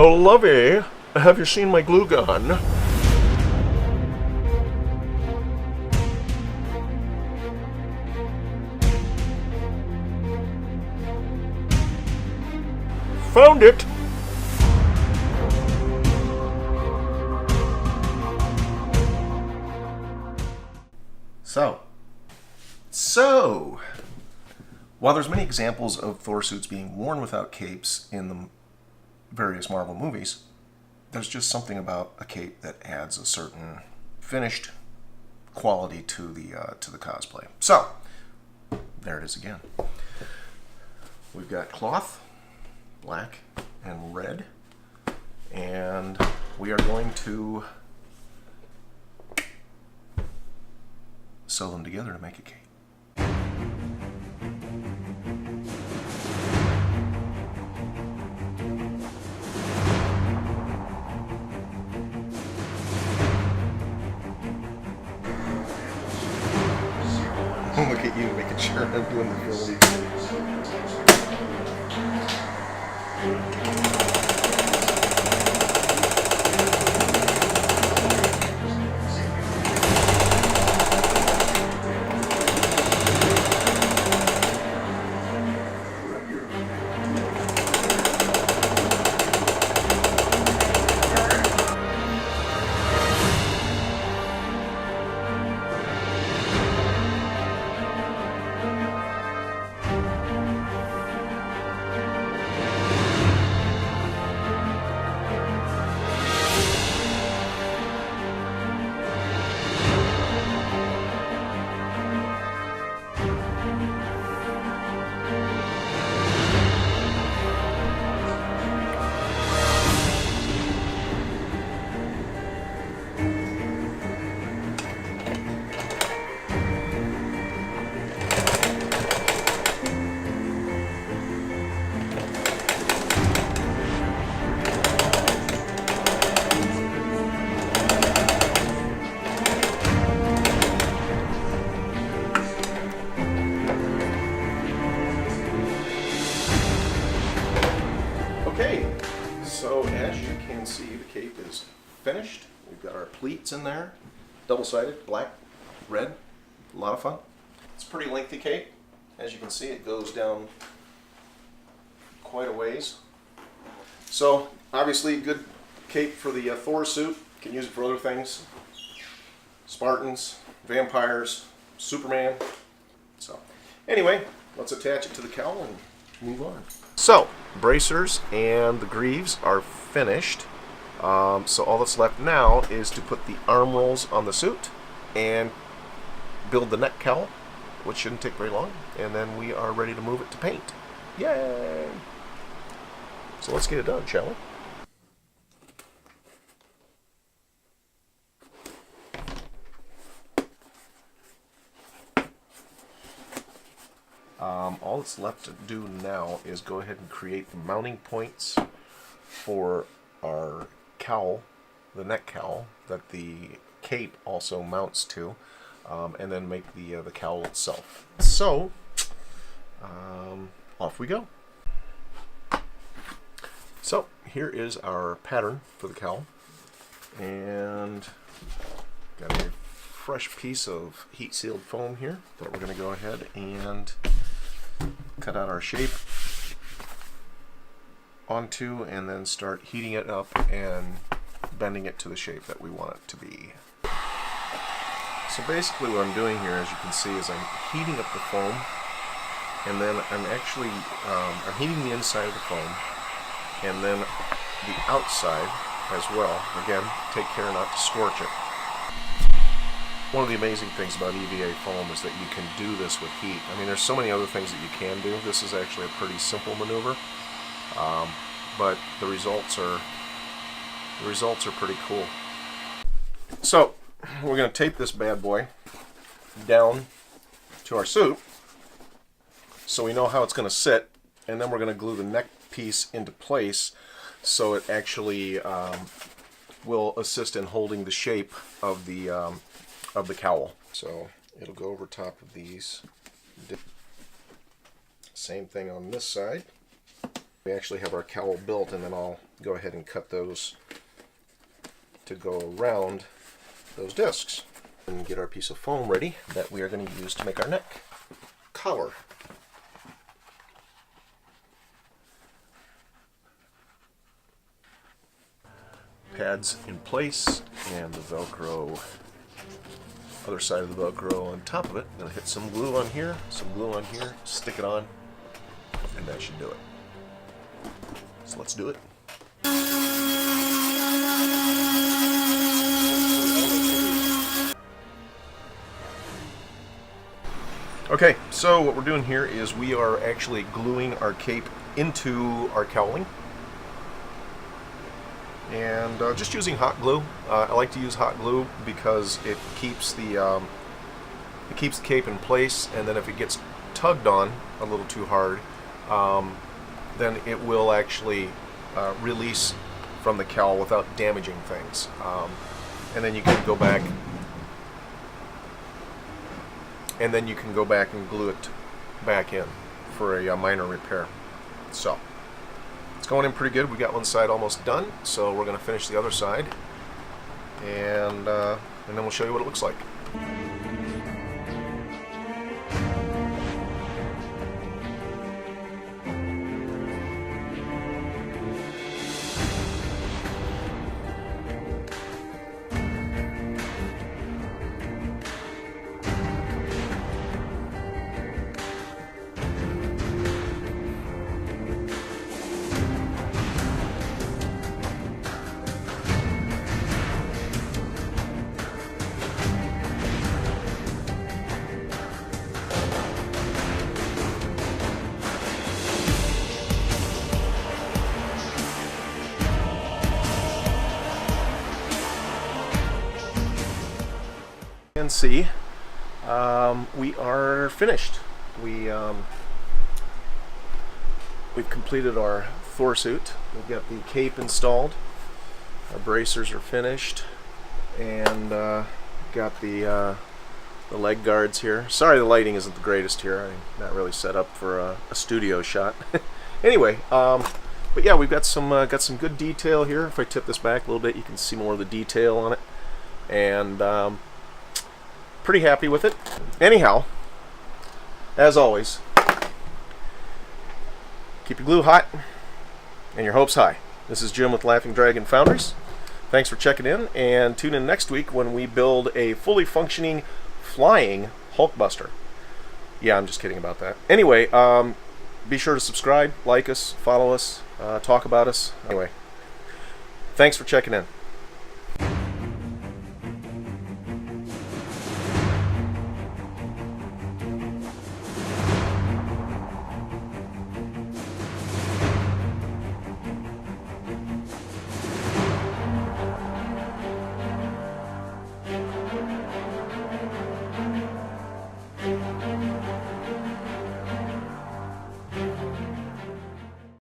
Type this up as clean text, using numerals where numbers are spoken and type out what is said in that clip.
Oh, lovey, have you seen my glue gun? Found it! So, while there's many examples of Thor suits being worn without capes in the various Marvel movies, there's just something about a cape that adds a certain finished quality to the cosplay. So, there it is again. We've got cloth, black and red, and we are going to sew them together to make a cape. Look at you making sure I'm doing the film. Okay, so as you can see, the cape is finished. We've got our pleats in there, double-sided, black, red, a lot of fun. It's a pretty lengthy cape. As you can see, it goes down quite a ways. So, obviously, good cape for the Thor suit. You can use it for other things. Spartans, vampires, Superman. So, anyway, let's attach it to the cowl and move on. So, bracers and the greaves are finished. So all that's left now is to put the arm rolls on the suit and build the neck cowl, which shouldn't take very long, and then we are ready to move it to paint. Yay! So let's get it done, shall we? All that's left to do now is go ahead and create the mounting points for our cowl, the neck cowl, that the cape also mounts to, and then make the cowl itself. So, off we go. So, here is our pattern for the cowl, and got a fresh piece of heat-sealed foam here that we're going to go ahead and cut out our shape onto, and then start heating it up and bending it to the shape that we want it to be. So basically what I'm doing here, as you can see, is I'm heating up the foam, and then I'm actually I'm heating the inside of the foam, and then the outside as well. Again, take care not to scorch it. One of the amazing things about EVA foam is that you can do this with heat. I mean, there's so many other things that you can do. This is actually a pretty simple maneuver, but the results are pretty cool. So we're going to tape this bad boy down to our suit, so we know how it's going to sit, and then we're going to glue the neck piece into place so it actually will assist in holding the shape of the cowl. So it'll go over top of these. Same thing on this side. We actually have our cowl built, and then I'll go ahead and cut those to go around those discs. And get our piece of foam ready that we are going to use to make our neck collar. Pads in place, and the Velcro, other side of the Velcro on top of it. I'm going to hit some glue on here, stick it on, and that should do it. So let's do it. Okay, so what we're doing here is we are actually gluing our cape into our cowling. And just using hot glue. I like to use hot glue because it keeps the cape in place, and then if it gets tugged on a little too hard, then it will actually release from the cowl without damaging things. And then you can go back, and glue it back in for a minor repair. So it's going in pretty good. We got one side almost done, so we're going to finish the other side, and then we'll show you what it looks like. And see, we are finished. We've completed our Thor suit. We've got the cape installed. Our bracers are finished, and got the leg guards here. Sorry, the lighting isn't the greatest here. I'm not really set up for a studio shot. Anyway, but yeah, we've got some good detail here. If I tip this back a little bit, you can see more of the detail on it, and pretty happy with it. Anyhow, as always, keep your glue hot and your hopes high. This is Jim with Laughing Dragon Foundries. Thanks for checking in, and tune in next week when we build a fully functioning flying Hulkbuster. Yeah, I'm just kidding about that. Anyway, be sure to subscribe, like us, follow us, talk about us. Anyway, thanks for checking in.